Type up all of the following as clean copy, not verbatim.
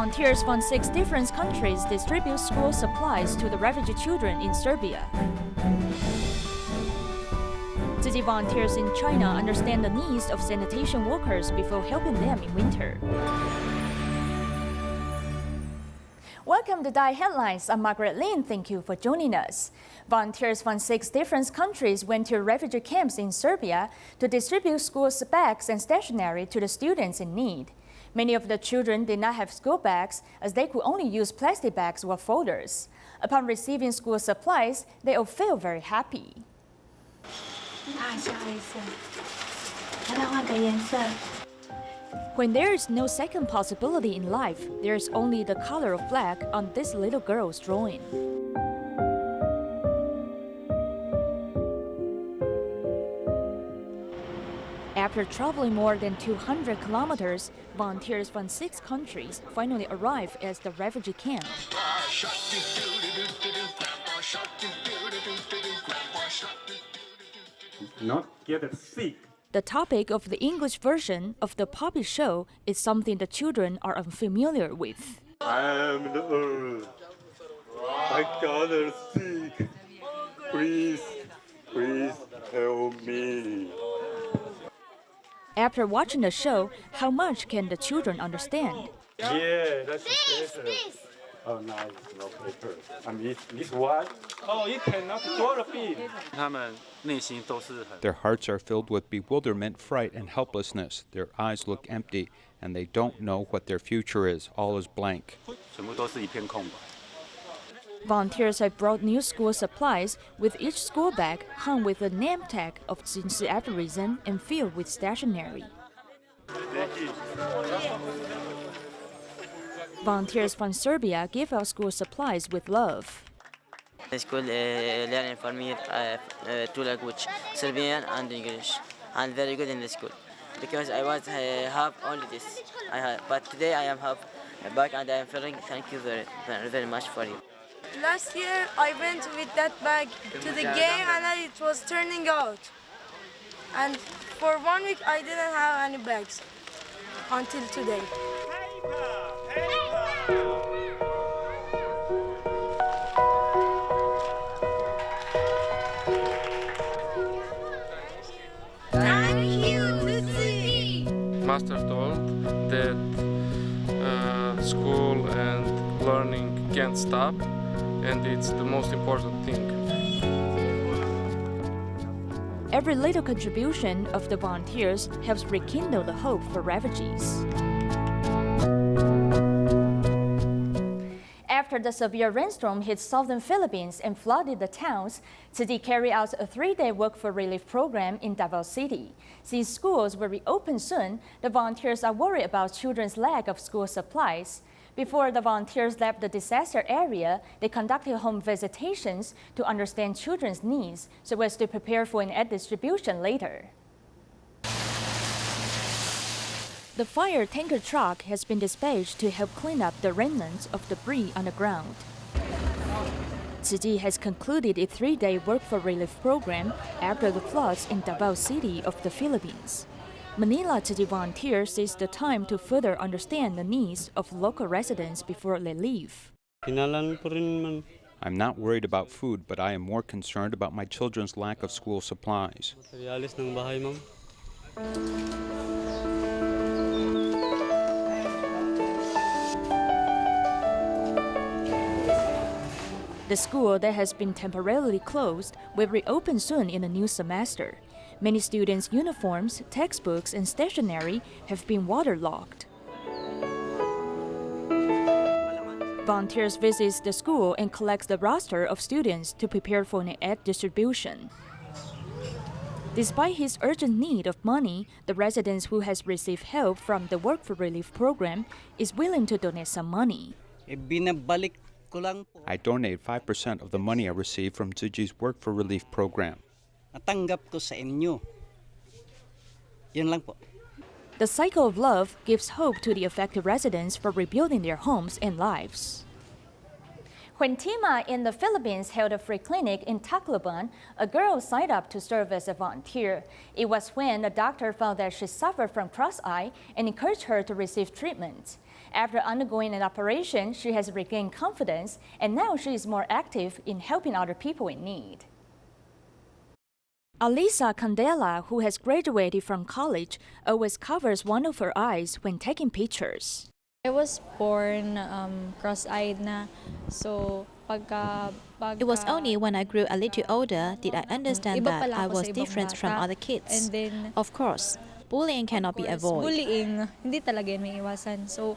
Volunteers from 6 different countries distribute school supplies to the refugee children in Serbia. Tzu Chi volunteers in China understand the needs of sanitation workers before helping them in winter. Welcome to Dai Headlines. I'm Margaret Lin. Thank you for joining us. Volunteers from 6 different countries went to refugee camps in Serbia to distribute school bags and stationery to the students in need. Many of the children did not have school bags as they could only use plastic bags or folders. Upon receiving school supplies, they all feel very happy. When there is no second possibility in life, there is only the color of black on this little girl's drawing. After traveling more than 200 kilometers, volunteers from 6 countries finally arrive at the refugee camp. Not get sick. The topic of the English version of the puppet show is something the children are unfamiliar with. I'm the earth. I got sick. Please help me. After watching the show, how much can the children understand? Yeah, that's better. Oh, nice, no paper. I mean, this one. Oh, you cannot draw a bit. Their hearts are filled with bewilderment, fright, and helplessness. Their eyes look empty, and they don't know what their future is. All is blank. Volunteers have brought new school supplies, with each school bag hung with a name tag of Guangxi aphorism and filled with stationery. Volunteers from Serbia give out school supplies with love. The school learning for me 2 languages, Serbian and English. I'm very good in the school because I was have only this. But today I am have back and I am feeling thank you very much for you. Last year I went with that bag to the game and it was turning out. And for 1 week I didn't have any bags until today. Master told that school and learning can't stop, and it's the most important thing. Every little contribution of the volunteers helps rekindle the hope for refugees. After the severe rainstorm hit southern Philippines and flooded the towns, Tzu Chi carried out a 3-day work for relief program in Davao City. Since schools will reopen soon, the volunteers are worried about children's lack of school supplies. Before the volunteers left the disaster area, they conducted home visitations to understand children's needs so as to prepare for an aid distribution later. The fire tanker truck has been dispatched to help clean up the remnants of debris on the ground. Tzu Chi has concluded a 3-day work for relief program after the floods in Davao City of the Philippines. Manila Tzu Chi volunteers seized the time to further understand the needs of local residents before they leave. I'm not worried about food, but I am more concerned about my children's lack of school supplies. The school that has been temporarily closed will reopen soon in the new semester. Many students' uniforms, textbooks, and stationery have been waterlogged. Volunteers visit the school and collect the roster of students to prepare for an aid distribution. Despite his urgent need of money, the resident who has received help from the Work for Relief program is willing to donate some money. I donate 5% of the money I receive from Tzu Chi's Work for Relief program. The cycle of love gives hope to the affected residents for rebuilding their homes and lives. When Tima in the Philippines held a free clinic in Tacloban, a girl signed up to serve as a volunteer. It was when a doctor found that she suffered from cross-eye and encouraged her to receive treatment. After undergoing an operation, she has regained confidence, and now she is more active in helping other people in need. Alisa Candela, who has graduated from college, always covers one of her eyes when taking pictures. I was born cross-eyed na, so It was only when I grew a little older did I understand iba that pala I ako was sa ibang different from bata. other kids. And then, Of course, bullying cannot be avoided. bullying, hindi talaga yun may iwasan. So,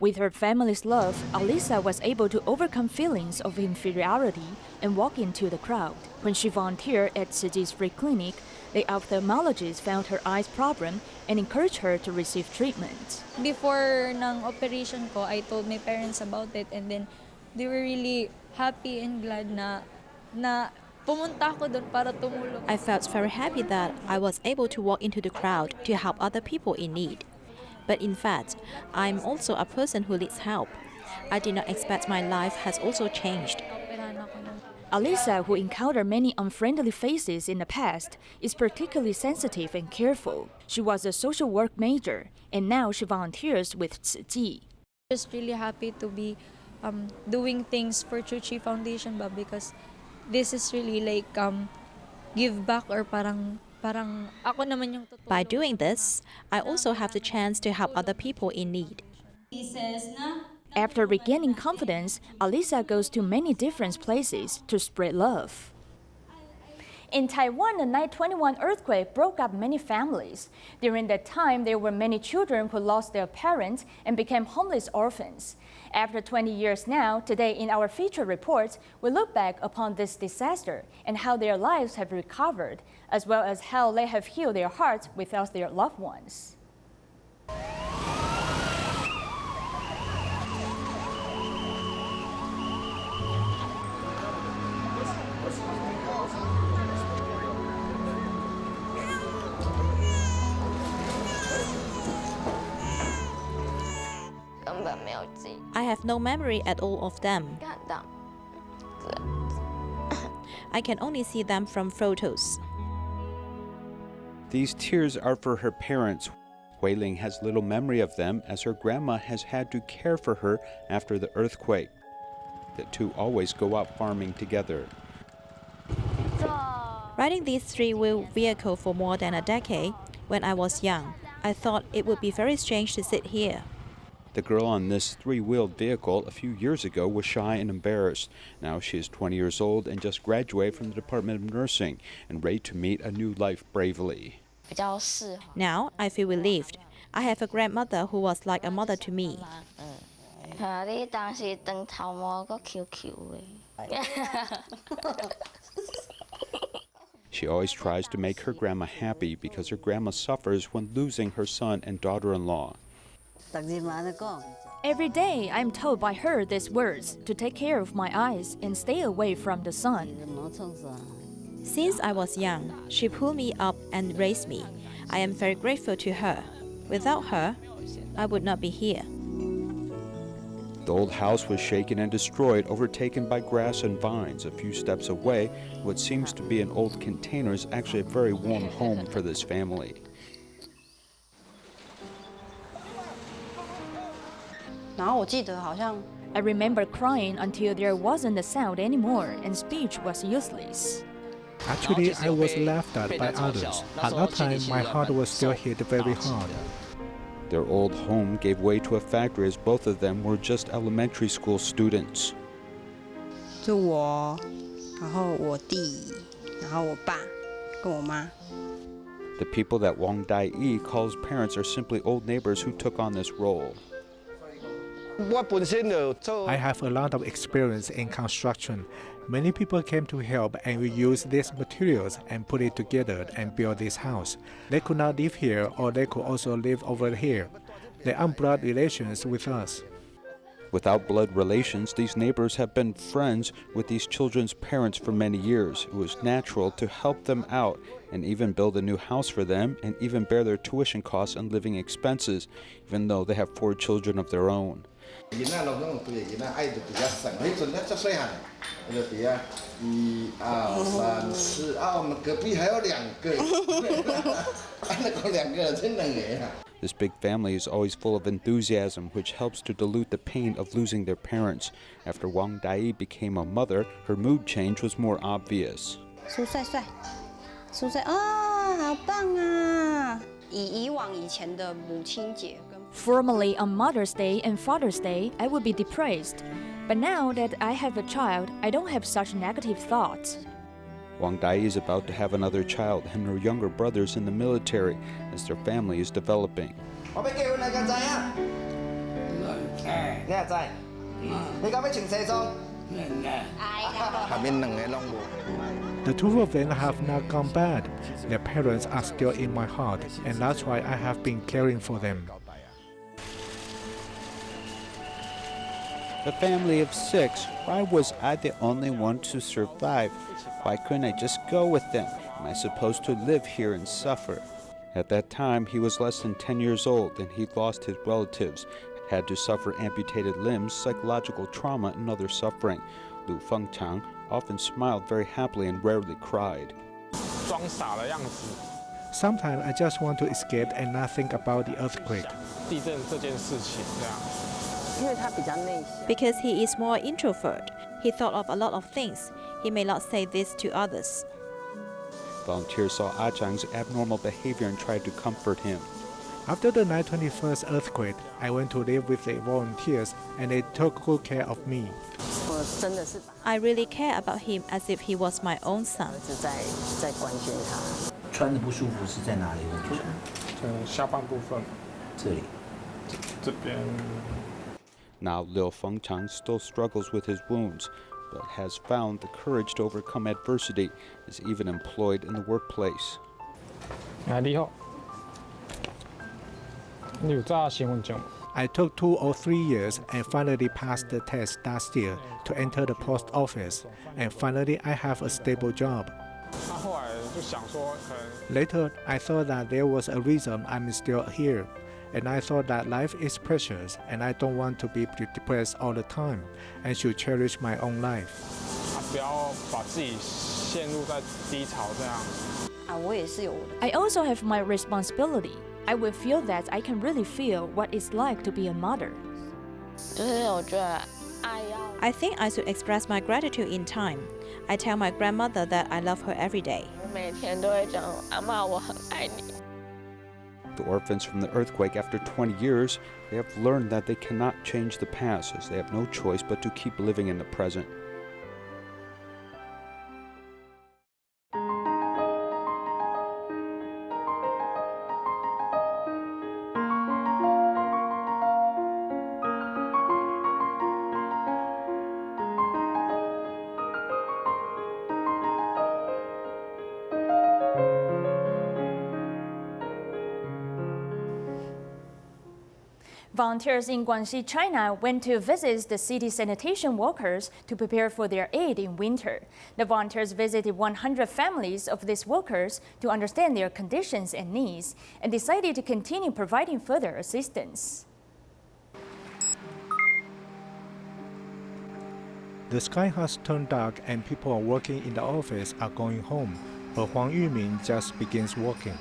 With her family's love, Alisa was able to overcome feelings of inferiority and walk into the crowd. When she volunteered at Tzu Chi's free clinic, the ophthalmologist found her eyes problem and encouraged her to receive treatment. before ng operation ko, I told my parents about it, and then they were really happy and glad na pumunta ako doon para tumulong. I felt very happy that I was able to walk into the crowd to help other people in need. But in fact, I'm also a person who needs help. I did not expect my life has also changed. Operahan ako nun. Alisa, who encountered many unfriendly faces in the past, is particularly sensitive and careful. She was a social work major, and now she volunteers with Tzu Chi. Just really happy to be doing things for Tzu Chi Foundation ba, because this is really like give back, or parang ako naman yung tutulong. By doing this, I also have the chance to help other people in need. After regaining confidence, Alisa goes to many different places to spread love. In Taiwan, the 9/21 earthquake broke up many families. During that time, there were many children who lost their parents and became homeless orphans. After 20 years now, today in our feature report, we look back upon this disaster and how their lives have recovered, as well as how they have healed their hearts without their loved ones. I have no memory at all of them. I can only see them from photos. These tears are for her parents. Huiling has little memory of them as her grandma has had to care for her after the earthquake. The two always go out farming together. Riding this three-wheel vehicle for more than a decade, when I was young, I thought it would be very strange to sit here. The girl on this three-wheeled vehicle a few years ago was shy and embarrassed. Now she is 20 years old and just graduated from the Department of Nursing and ready to meet a new life bravely. Now I feel relieved. I have a grandmother who was like a mother to me. She always tries to make her grandma happy because her grandma suffers when losing her son and daughter-in-law. Every day, I'm told by her these words to take care of my eyes and stay away from the sun. Since I was young, she pulled me up and raised me. I am very grateful to her. Without her, I would not be here. The old house was shaken and destroyed, overtaken by grass and vines. A few steps away, what seems to be an old container is actually a very warm home for this family. I remember crying until there wasn't a sound anymore and speech was useless. Actually, I was laughed at by others. At that time, my heart was still hit very hard. Their old home gave way to a factory as both of them were just elementary school students. 就我，然后我弟，然后我爸，跟我妈。 The people that Wang Dai-yi calls parents are simply old neighbors who took on this role. I have a lot of experience in construction. Many people came to help, and we used these materials and put it together and built this house. They could not live here, or they could also live over here. They are blood relations with us. Without blood relations, these neighbors have been friends with these children's parents for many years. It was natural to help them out and even build a new house for them and even bear their tuition costs and living expenses, even though they have 4 children of their own. This big family is always full of enthusiasm, which helps to dilute the pain of losing their parents. After Wang Dai became a mother, her mood change was more obvious. Formerly on Mother's Day and Father's Day, I would be depressed. But now that I have a child, I don't have such negative thoughts. Wang Dai is about to have another child and her younger brother's in the military as their family is developing. The two of them have not gone bad. Their parents are still in my heart, and that's why I have been caring for them. A family of 6. Why was I the only one to survive? Why couldn't I just go with them? Am I supposed to live here and suffer? At that time, he was less than 10 years old and he'd lost his relatives, had to suffer amputated limbs, psychological trauma, and other suffering. Lu Fengchang often smiled very happily and rarely cried. Sometimes I just want to escape and not think about the earthquake. Because he is more introvert, he thought of a lot of things. He may not say this to others. Volunteers saw Ah Chang's abnormal behavior and tried to comfort him. After the 9/21 earthquake, I went to live with the volunteers and they took good care of me. I really care about him as if he was my own son. Now Liu Fengchang still struggles with his wounds, but has found the courage to overcome adversity, is even employed in the workplace. I took 2 or 3 years and finally passed the test last year to enter the post office, and finally I have a stable job. Later, I thought that there was a reason I'm still here, and I thought that life is precious and I don't want to be depressed all the time and should cherish my own life. I also have my responsibility. I will feel that I can really feel what it's like to be a mother. I think I should express my gratitude in time. I tell my grandmother that I love her every day. The orphans from the earthquake, after 20 years, they have learned that they cannot change the past, as they have no choice but to keep living in the present. Volunteers in Guangxi, China went to visit the city sanitation workers to prepare for their aid in winter. The volunteers visited 100 families of these workers to understand their conditions and needs and decided to continue providing further assistance. The sky has turned dark and people working in the office are going home, but Huang Yumin just begins working.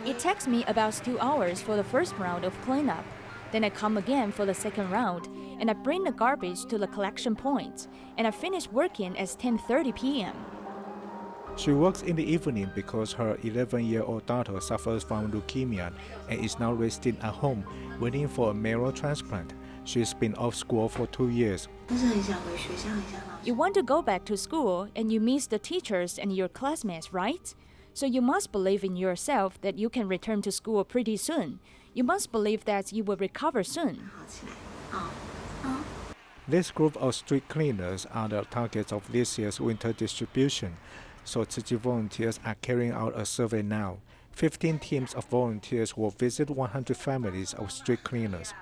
It takes me about 2 hours for the first round of cleanup. Then I come again for the second round, and I bring the garbage to the collection point, and I finish working at 10:30 p.m. She works in the evening because her 11-year-old daughter suffers from leukemia and is now resting at home, waiting for a marrow transplant. She's been off school for 2 years. You want to go back to school, and you miss the teachers and your classmates, right? So you must believe in yourself that you can return to school pretty soon. You must believe that you will recover soon. This group of street cleaners are the targets of this year's winter distribution. So Tzu Chi volunteers are carrying out a survey now. 15 teams of volunteers will visit 100 families of street cleaners.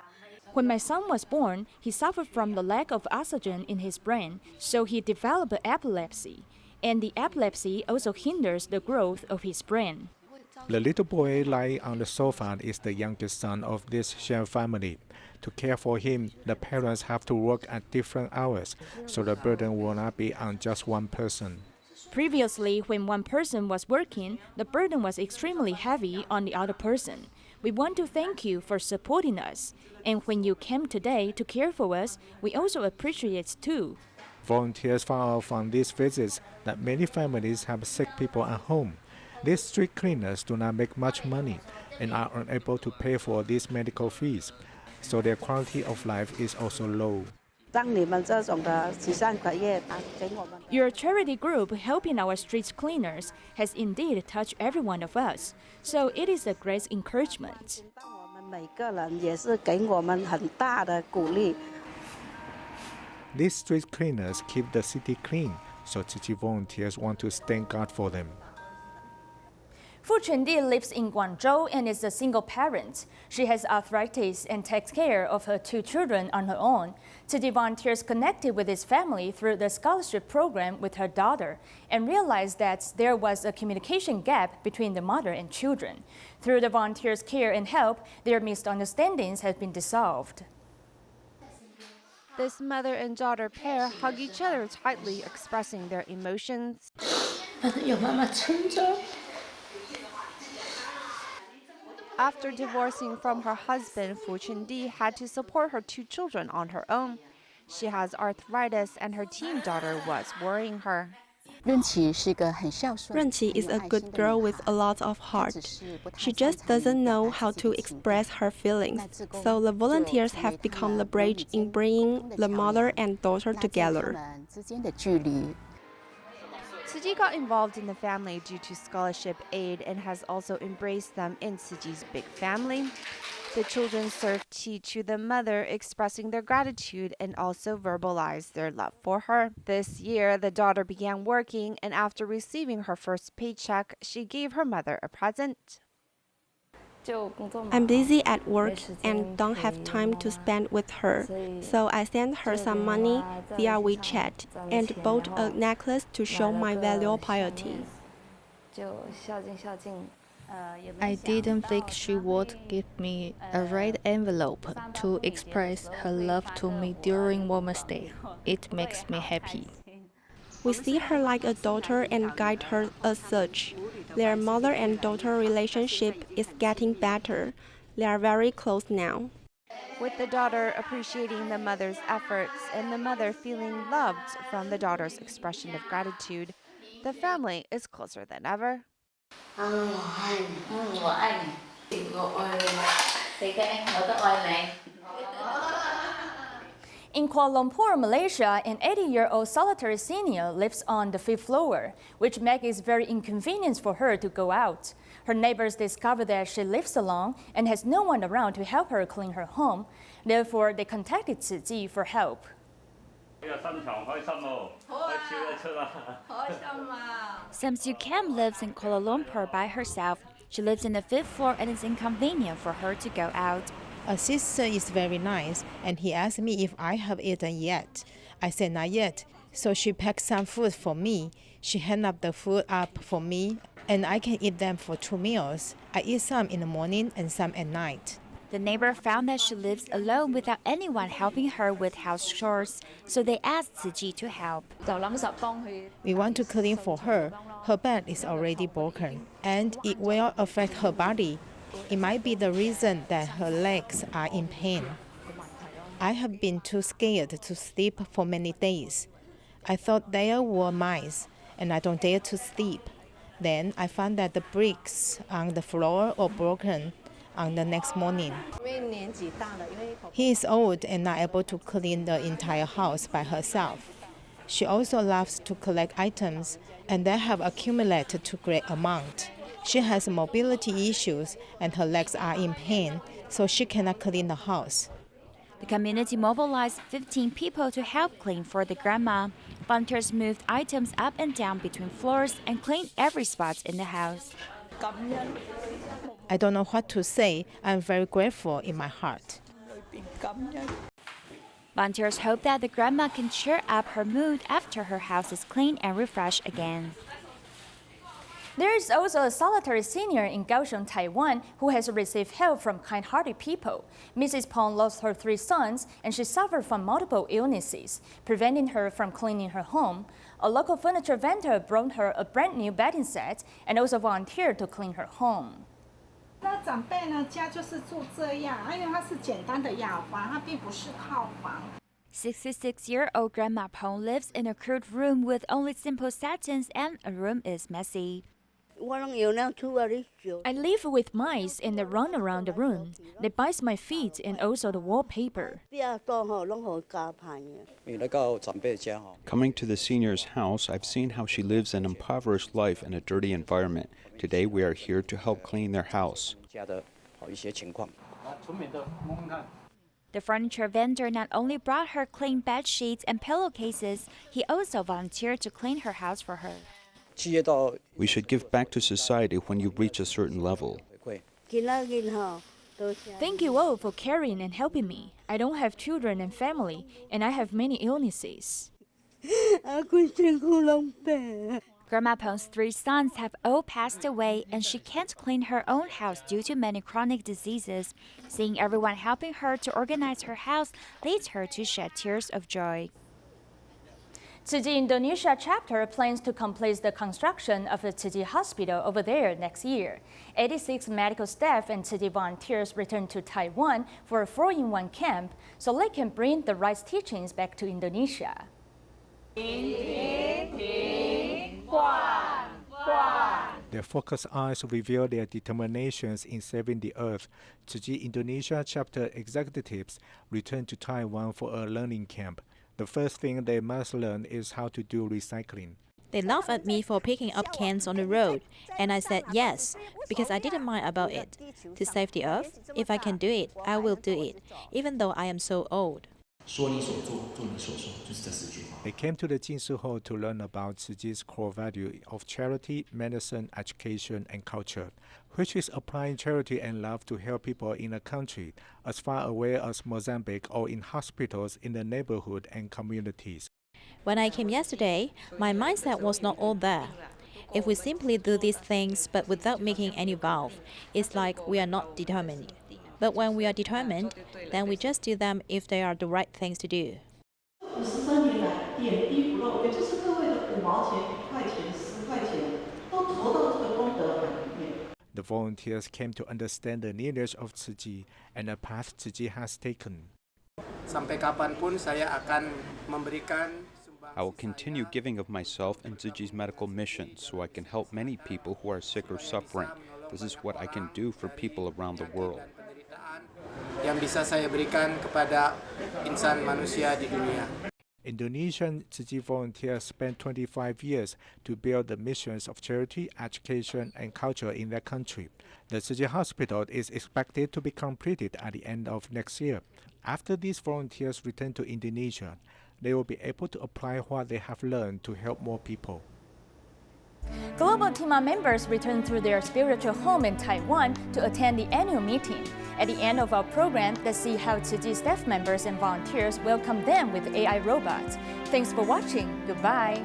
When my son was born, he suffered from the lack of oxygen in his brain, so he developed epilepsy. And the epilepsy also hinders the growth of his brain. The little boy lying on the sofa is the youngest son of this shared family. To care for him, the parents have to work at different hours, so the burden will not be on just one person. Previously, when one person was working, the burden was extremely heavy on the other person. We want to thank you for supporting us. And when you came today to care for us, we also appreciate it too. Volunteers found out from these visits that many families have sick people at home. These street cleaners do not make much money and are unable to pay for these medical fees, so their quality of life is also low. Your charity group helping our street cleaners has indeed touched every one of us, so it is a great encouragement. These street cleaners keep the city clean, so Tzu Chi volunteers want to thank God for them. Fu Chundi lives in Guangzhou and is a single parent. She has arthritis and takes care of her 2 children on her own. Tzu Chi volunteers connected with his family through the scholarship program with her daughter and realized that there was a communication gap between the mother and children. Through the volunteers' care and help, their misunderstandings have been dissolved. This mother and daughter pair hug each other tightly, expressing their emotions. After divorcing from her husband, Fu Chundi had to support her 2 children on her own. She has arthritis and her teen daughter was worrying her. Renqi is a good girl with a lot of heart. She just doesn't know how to express her feelings, so the volunteers have become the bridge in bringing the mother and daughter together. Tzu Chi got involved in the family due to scholarship aid and has also embraced them in Tzu Chi's big family. The children serve tea to the mother, expressing their gratitude and also verbalize their love for her. This year, the daughter began working, and after receiving her first paycheck, she gave her mother a present. I'm busy at work and don't have time to spend with her, so I sent her some money via WeChat and bought a necklace to show my filial piety. I didn't think she would give me a red envelope to express her love to me during Women's Day. It makes me happy. We see her like a daughter and guide her as such. Their mother and daughter relationship is getting better. They are very close now. With the daughter appreciating the mother's efforts and the mother feeling loved from the daughter's expression of gratitude, the family is closer than ever. In Kuala Lumpur, Malaysia, an 80-year-old solitary senior lives on the 5th floor, which makes it very inconvenient for her to go out. Her neighbors discover that she lives alone and has no one around to help her clean her home. Therefore, they contacted Tzu Chi for help. Samsu Kam lives in Kuala Lumpur by herself. She lives in the 5th floor and it's inconvenient for her to go out. A sister is very nice, and he asked me if I have eaten yet. I said not yet, so she packed some food for me. She hung up the food up for me, and I can eat them for 2 meals. I eat some in the morning and some at night. The neighbor found that she lives alone without anyone helping her with house chores, so they asked Tzu Chi to help. We want to clean for her. Her back is already broken, and it will affect her body. It might be the reason that her legs are in pain. I have been too scared to sleep for many days. I thought there were mice, and I don't dare to sleep. Then I found that the bricks on the floor were broken on the next morning. He is old and not able to clean the entire house by herself. She also loves to collect items, and they have accumulated to great amount. She has mobility issues and her legs are in pain, so she cannot clean the house. The community mobilized 15 people to help clean for the grandma. Volunteers moved items up and down between floors and cleaned every spot in the house. I don't know what to say. I'm very grateful in my heart. Volunteers hope that the grandma can cheer up her mood after her house is clean and refreshed again. There is also a solitary senior in Kaohsiung, Taiwan, who has received help from kind-hearted people. Mrs. Pong lost her 3 sons, and she suffered from multiple illnesses, preventing her from cleaning her home. A local furniture vendor brought her a brand new bedding set and also volunteered to clean her home. 那长辈呢，家就是住这样，因为它是简单的雅房，它并不是套房。 66-year-old Grandma Pong lives in a crude room with only simple satins and a room is messy. I live with mice and they run around the room. They bite my feet and also the wallpaper. Coming to the senior's house, I've seen how she lives an impoverished life in a dirty environment. Today we are here to help clean their house. The furniture vendor not only brought her clean bed sheets and pillowcases, he also volunteered to clean her house for her. We should give back to society when you reach a certain level. Thank you all for caring and helping me. I don't have children and family, and I have many illnesses. Grandma Pong's 3 sons have all passed away, and she can't clean her own house due to many chronic diseases. Seeing everyone helping her to organize her house leads her to shed tears of joy. Tzu Chi Indonesia chapter plans to complete the construction of the Tzu Chi hospital over there next year. 86 medical staff and Tzu Chi volunteers return to Taiwan for a 4-in-1 camp so they can bring the right teachings back to Indonesia. Their focused eyes reveal their determinations in saving the earth. Tzu Chi Indonesia chapter executives return to Taiwan for a learning camp. The first thing they must learn is how to do recycling. They laughed at me for picking up cans on the road, and I said yes, because I didn't mind about it. To save the earth, if I can do it, I will do it, even though I am so old. They came to the Jinsu Hall to learn about Tzu Chi's core value of charity, medicine, education, and culture, which is applying charity and love to help people in a country as far away as Mozambique or in hospitals in the neighborhood and communities. When I came yesterday, my mindset was not all there. If we simply do these things but without making any vow, it's like we are not determined. But when we are determined, then we just do them if they are the right things to do. The volunteers came to understand the lineage of Tzu Chi and the path Tzu Chi has taken. I will continue giving of myself and Tzu Chi's medical mission so I can help many people who are sick or suffering. This is what I can do for people around the world. Indonesian Tzu Chi volunteers spent 25 years to build the missions of charity, education, and culture in their country. The Tzu Chi hospital is expected to be completed at the end of next year. After these volunteers return to Indonesia, they will be able to apply what they have learned to help more people. Global Tima members return to their spiritual home in Taiwan to attend the annual meeting. At the end of our program, let's see how Tzu Chi staff members and volunteers welcome them with AI robots. Thanks for watching. Goodbye.